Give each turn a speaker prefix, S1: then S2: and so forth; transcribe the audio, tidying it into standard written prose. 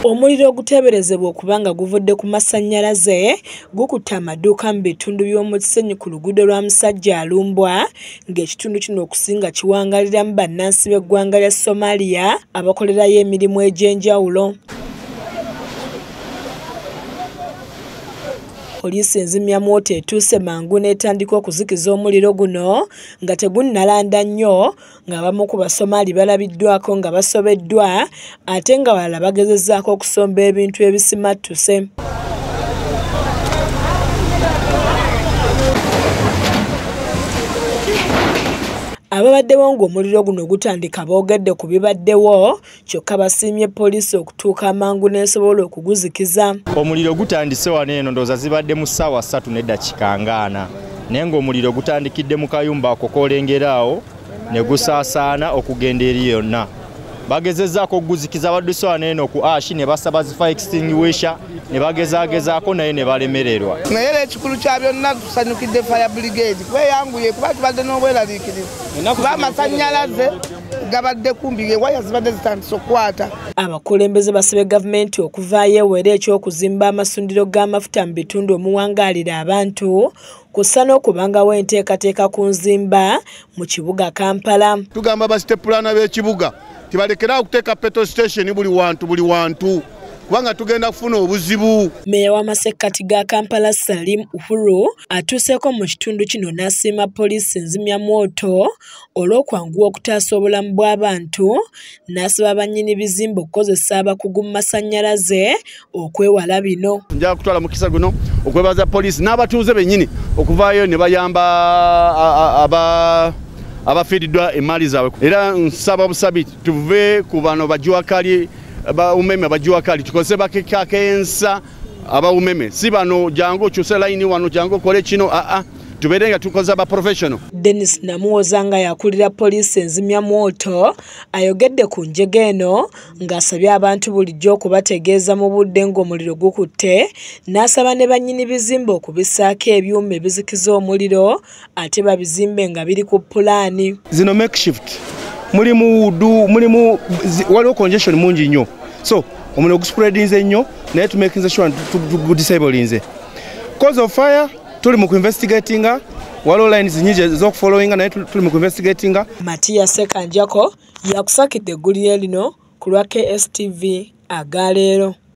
S1: Omuliro oguteeberezebwa okuba nga guvudde ku masannyalaze gukutte amaduuka mu bitundu by'omu Kisenyi ku luguudo lwa Musajja Alumbwa, ng'ekitundu kino okusinga kiwangaliramu bannansi b'eggwanga lya Somalia abakolerayo emirimu egy'enjawulo. Poliisi enzimyamwoto etuuse mangu n'etandika okuzikiza omuliro guno nga tegunnalanda nnyo, ng'abamu ku Basomaali balabiddwako nga basobeddwa ate nga balala bagezezzaako okusomba ebintu ebisimattuse. Ababaddewo ng'omuliro guno gutandika boogedde ku bibaddewo, kyokka basiimye poliisi okutuuka amangu n'esobola okuguzikiza.
S2: Omuliro gutandise wano eno ndowooza zibadde mu ssaawa 3:40 naye ng'omuliro gutandikidde mu kayumba ako k'olengeraawo ne gusaasaana okugenda eri yonna. Bagezezzaako okuguzikiza badduse wano eno ku ashi ne basaba zi fire extinguisher ne bagezaagezaako naye ne balemererwa.
S3: Naye era ekikulu kya byonna tusanyukidde fire brigade kweyanguye kuba tubadde n'obweraliikirivu kuba amasannyalaze gabadde kumbi waya zibadde zitandise okukwata.
S1: Abakulembeze basabye gavumenti okuvaayo ewera eky'okuzimba amasundiro g'amafuta mu bitundu omuwangaalira abantu kussa n'okubangawo enteekateeka ku nzimba mu kibuga Kampala.
S4: Tugamba basitepulana b'ekibuga tibalekera okuteeka petrol station buli wantu kubanga tugenda kufuna obuzibu.
S1: Meeya w'amasekkati ga Kampala Salim Uhuru atuuseeko mu kitundu kino n'asiima poliisi enzimyamwoto olw'okwanguwa okutaasa obulamu bw'abantu, n'asaba bannyini bizimbe okukozesa abakugu mu masannyalaze okwewala bino.
S4: Nja kutwala mukisa guno okwebaza poliisi n'abatuuze bennyini okuvaayo ne bayamba abafiiriddwa emaali zaabwe. Era nsaba busabi tuve ku bano bajuwakali umeme bajuwakali tukozese bakekakensa umeme si bano jangu okyuse layini wano jangu okole kino tubeere nga tukoza ba professional.
S1: Dennis Namuwoza nga yakulira poliisi enzimyamwoto ayogedde ku njega eno ng'asabye abantu bulijjo okubategeeza mu budde ng'omuliro gukutte, n'asaba ne bannyini bizimbe okubissaako ebyuma ebizikiza omuliro ate babizimbe nga biri ku pulaani.
S5: Zino makeshift mulimu waliwo congestion mungi nnyo, so omuliro guspreadinze nnyo naye tumakinze sure tugudisablinze. Cause of fire tuli mu kuinvestigatinga, waliwo lines nyingi z'okufollowinga naye tuli mu kuinvestigatinga. Matiya Sekanjako yakusakidde eggulire lino ku lwa KSTV agaleero.